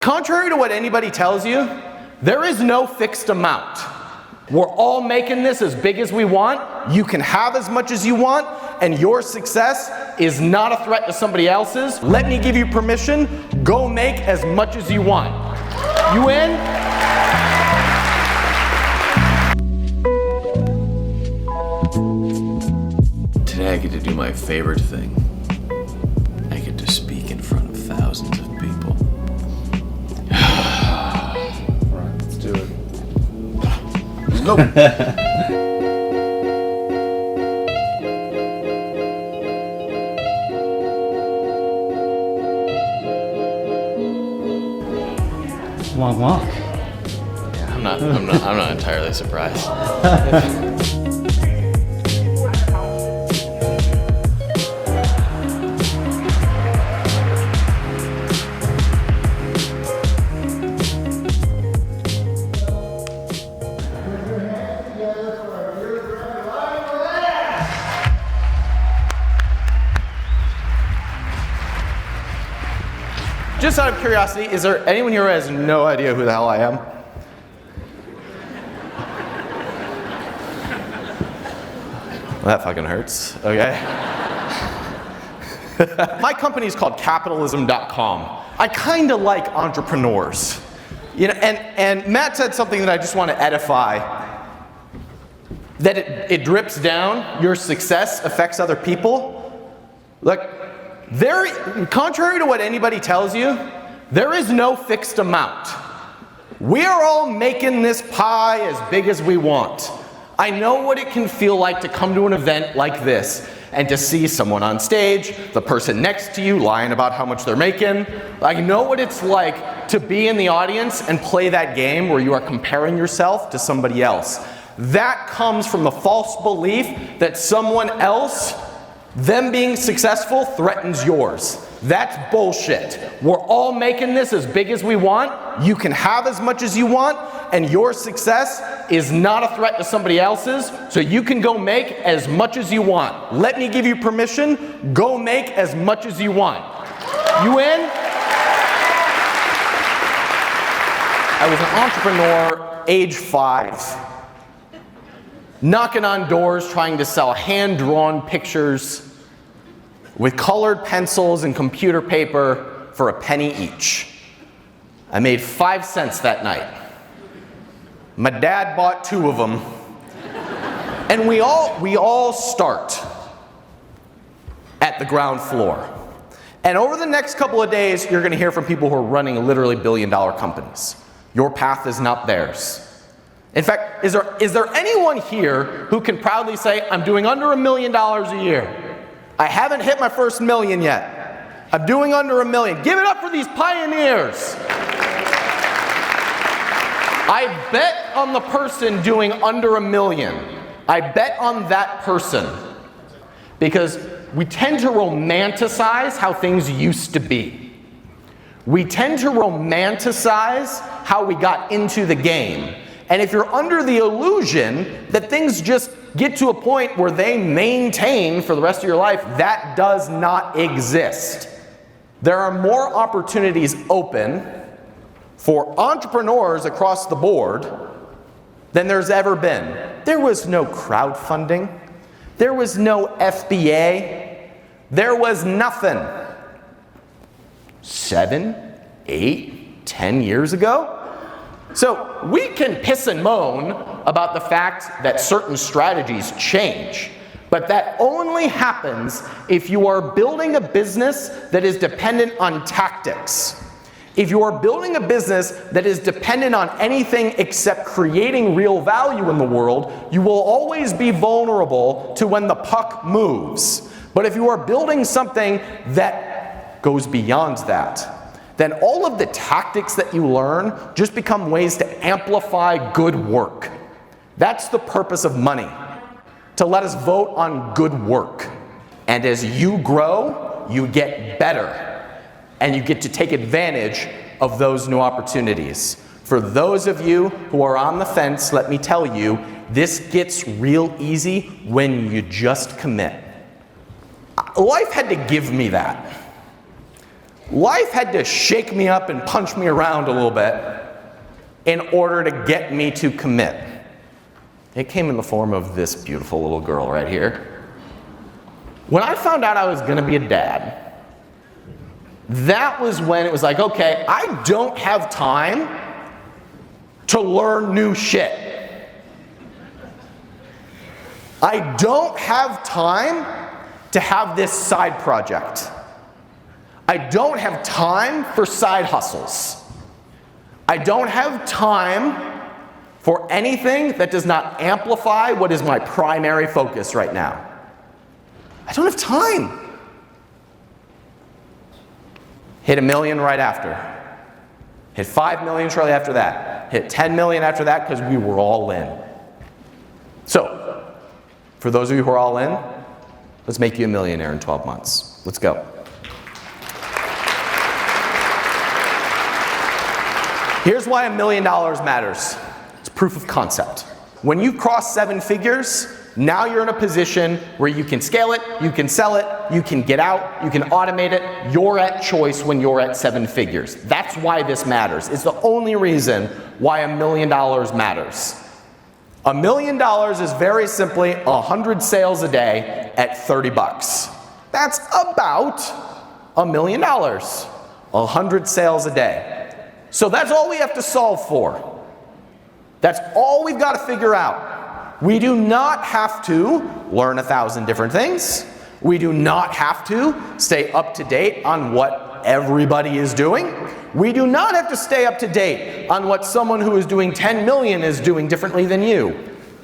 Contrary to what anybody tells you, there is no fixed amount. We're all making this as big as we want. You can have as much as you want, and your success is not a threat to somebody else's. Let me give you permission. Go make as much as you want. You in? Today I get to do my favorite thing. I get to speak in front of thousands of people. Alright, let's do it. Let's go. Long walk. Yeah, I'm not entirely surprised. Just out of curiosity, is there anyone here who has no idea who the hell I am? Well, that fucking hurts, okay? My company is called capitalism.com. I kind of like entrepreneurs. You know, and Matt said something that I just want to edify, that it drips down, your success affects other people. Look, contrary to what anybody tells you, there is no fixed amount. We are all making this pie as big as we want. I know what it can feel like to come to an event like this and to see someone on stage, the person next to you lying about how much they're making. I know what it's like to be in the audience and play that game where you are comparing yourself to somebody else. That comes from the false belief that someone else, them being successful, threatens yours. That's bullshit. We're all making this as big as we want. You can have as much as you want, and your success is not a threat to somebody else's, so you can go make as much as you want. Let me give you permission. Go make as much as you want. You in? I was an entrepreneur, age 5, knocking on doors trying to sell hand-drawn pictures with colored pencils and computer paper for a penny each. I made 5 cents that night. My dad bought 2 of them. And we all start at the ground floor. And over the next couple of days, you're gonna hear from people who are running literally billion-dollar companies. Your path is not theirs. In fact, is there anyone here who can proudly say, I'm doing under $1 million a year? I haven't hit my first million yet. I'm doing under $1 million. Give it up for these pioneers. I bet on the person doing under $1 million. I bet on that person. Because we tend to romanticize how things used to be. We tend to romanticize how we got into the game. And if you're under the illusion that things just get to a point where they maintain for the rest of your life, that does not exist. There are more opportunities open for entrepreneurs across the board than there's ever been. There was no crowdfunding. There was no FBA. There was nothing. 7, 8, 10 years ago? So we can piss and moan about the fact that certain strategies change, but that only happens if you are building a business that is dependent on tactics. If you are building a business that is dependent on anything except creating real value in the world, you will always be vulnerable to when the puck moves. But if you are building something that goes beyond that, then all of the tactics that you learn just become ways to amplify good work. That's the purpose of money, to let us vote on good work. And as you grow, you get better. And you get to take advantage of those new opportunities. For those of you who are on the fence, let me tell you, this gets real easy when you just commit. Life had to give me that. life had to shake me up and punch me around a little bit in order to get me to commit. It came in the form of this beautiful little girl right here. When I found out I was going to be a dad, that was when it was like, okay, I don't have time to learn new shit. I don't have time to have this side project. I don't have time for side hustles. I don't have time for anything that does not amplify what is my primary focus right now. I don't have time. Hit 1 million right after. Hit 5 million shortly after that. Hit 10 million after that because we were all in. So, for those of you who are all in, let's make you a millionaire in 12 months. Let's go. Here's why $1 million matters. It's proof of concept. When you cross 7 figures, now you're in a position where you can scale it, you can sell it, you can get out, you can automate it. You're at choice when you're at 7 figures. That's why this matters. It's the only reason why $1 million matters. $1 million is very simply 100 sales a day at 30 bucks. That's about $1 million. 100 sales a day. So that's all we have to solve for. That's all we've got to figure out. We do not have to learn 1,000 different things. We do not have to stay up to date on what everybody is doing. We do not have to stay up to date on what someone who is doing 10 million is doing differently than you.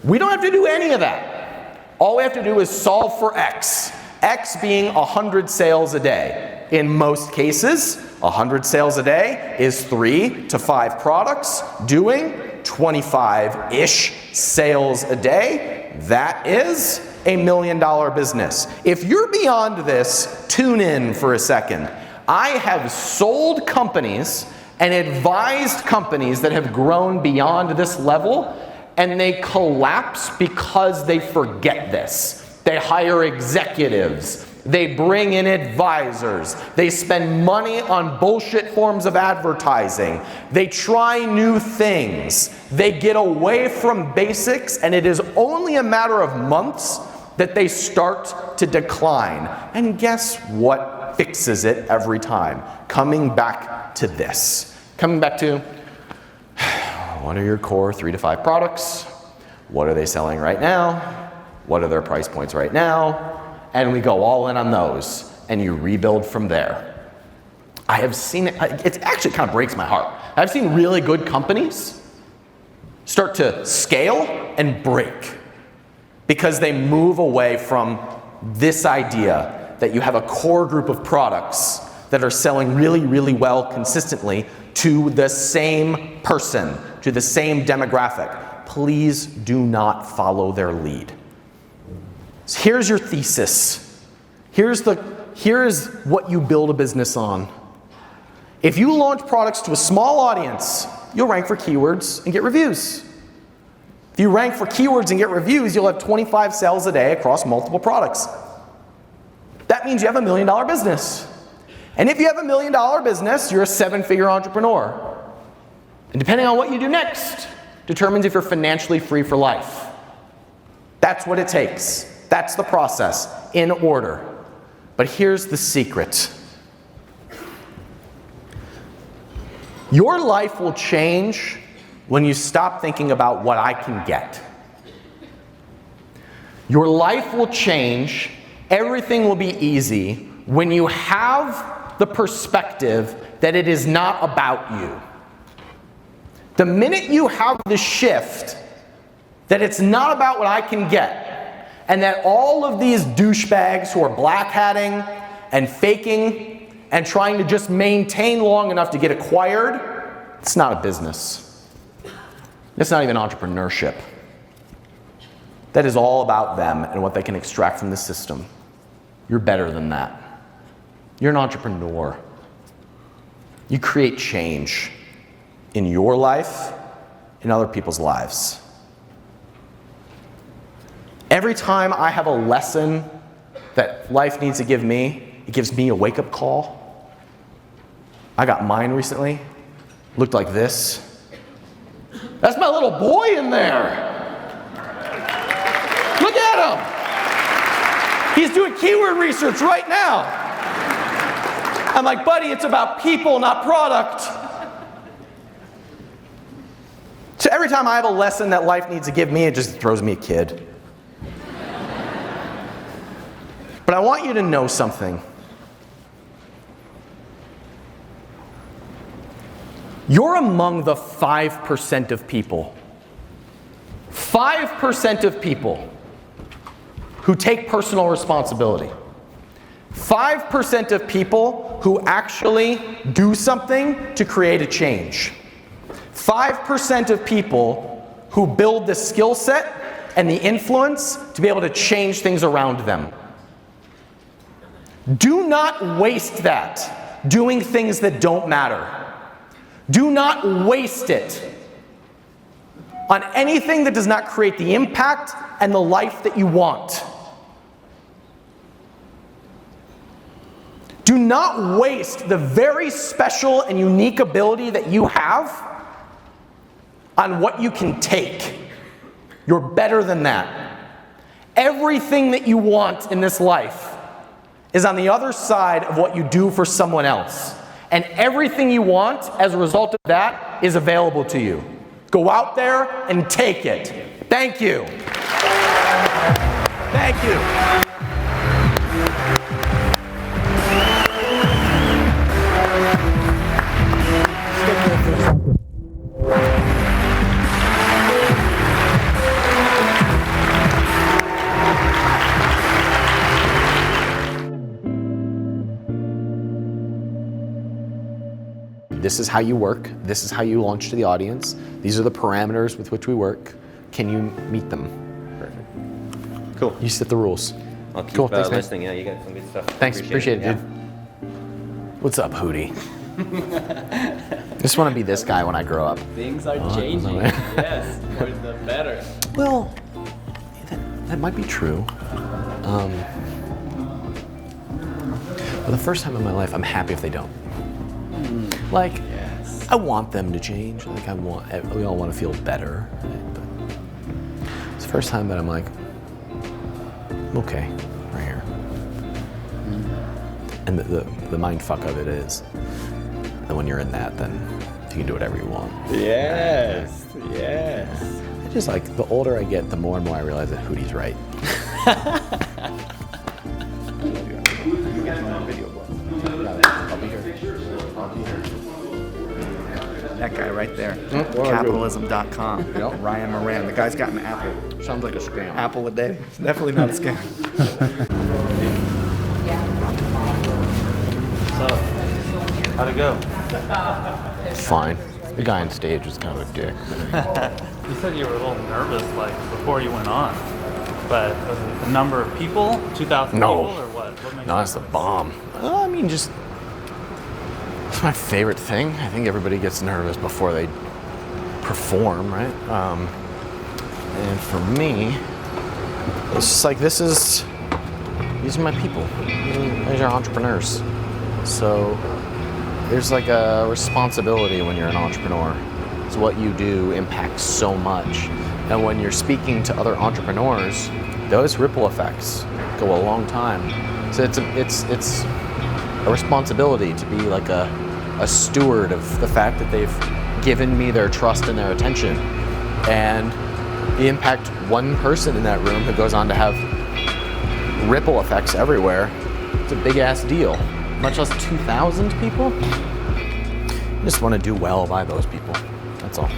We don't have to do any of that. All we have to do is solve for X. X being 100 sales a day. In most cases, 100 sales a day is 3 to 5 products doing 25-ish sales a day. That is a $1 million business. If you're beyond this, tune in for a second. I have sold companies and advised companies that have grown beyond this level, and they collapse because they forget this. They hire executives. They bring in advisors. They spend money on bullshit forms of advertising. They try new things. They get away from basics, and it is only a matter of months that they start to decline. And guess what fixes it every time? Coming back to this. Coming back to, what are your core 3 to 5 products? What are they selling right now? What are their price points right now? And we go all in on those, and you rebuild from there. I have seen it, it actually kind of breaks my heart. I've seen really good companies start to scale and break because they move away from this idea that you have a core group of products that are selling really, really well consistently to the same person, to the same demographic. Please do not follow their lead. So here's your thesis. Here's what you build a business on. If you launch products to a small audience, you'll rank for keywords and get reviews. If you rank for keywords and get reviews, you'll have 25 sales a day across multiple products. That means you have $1 million business. And if you have $1 million business, you're a 7-figure entrepreneur. And depending on what you do next, determines if you're financially free for life. That's what it takes. That's the process, in order. But here's the secret. Your life will change when you stop thinking about what I can get. Your life will change, everything will be easy, when you have the perspective that it is not about you. The minute you have the shift that it's not about what I can get, and that all of these douchebags who are black hatting and faking and trying to just maintain long enough to get acquired, it's not a business. It's not even entrepreneurship. That is all about them and what they can extract from the system. You're better than that. You're an entrepreneur. You create change in your life, in other people's lives. Every time I have a lesson that life needs to give me, it gives me a wake-up call. I got mine recently. Looked like this. That's my little boy in there. Look at him. He's doing keyword research right now. I'm like, buddy, it's about people, not product. So every time I have a lesson that life needs to give me, it just throws me a kid. But I want you to know something. You're among the 5% of people. 5% of people who take personal responsibility. 5% of people who actually do something to create a change. 5% of people who build the skill set and the influence to be able to change things around them. Do not waste that doing things that don't matter. Do not waste it on anything that does not create the impact and the life that you want. Do not waste the very special and unique ability that you have on what you can take. You're better than that. Everything that you want in this life is on the other side of what you do for someone else. And everything you want as a result of that is available to you. Go out there and take it. Thank you. Thank you. This is how you work. This is how you launch to the audience. These are the parameters with which we work. Can you meet them? Perfect. Cool. You set the rules. I'll keep Cool. Thanks, man. listening. Yeah, you got some good stuff. Thanks. Appreciate it, dude. What's up, Hootie? Just want to be this guy when I grow up. Things are changing. Yes, for the better. Well, that might be true. For the first time in my life, I'm happy if they don't. Like, Yes. I want them to change. Like, we all want to feel better. Right? But it's the first time that I'm like, okay, right here. And the mind fuck of it is, and when you're in that, then you can do whatever you want. Yes. Yes. I just like, the older I get, the more and more I realize that Hootie's right. That guy right there. Capitalism.com. Ryan Moran. The guy's got an apple. Sounds like a scam. Apple a day. It's definitely not a scam. So, how'd it go? Fine. The guy on stage was kind of a dick. You said you were a little nervous, like, before you went on. But was it the number of people? 2,000 No. people, or what? What makes No, you that's the nervous? bomb. I mean, just, it's my favorite thing. I think everybody gets nervous before they perform, right? And for me, it's just like, these are my people. These are entrepreneurs. So there's like a responsibility when you're an entrepreneur. So what you do impacts so much. And when you're speaking to other entrepreneurs, those ripple effects go a long time. So it's a responsibility to be like a steward of the fact that they've given me their trust and their attention. And you impact one person in that room who goes on to have ripple effects everywhere. It's a big ass deal. Much less 2,000 people. I just want to do well by those people. That's all.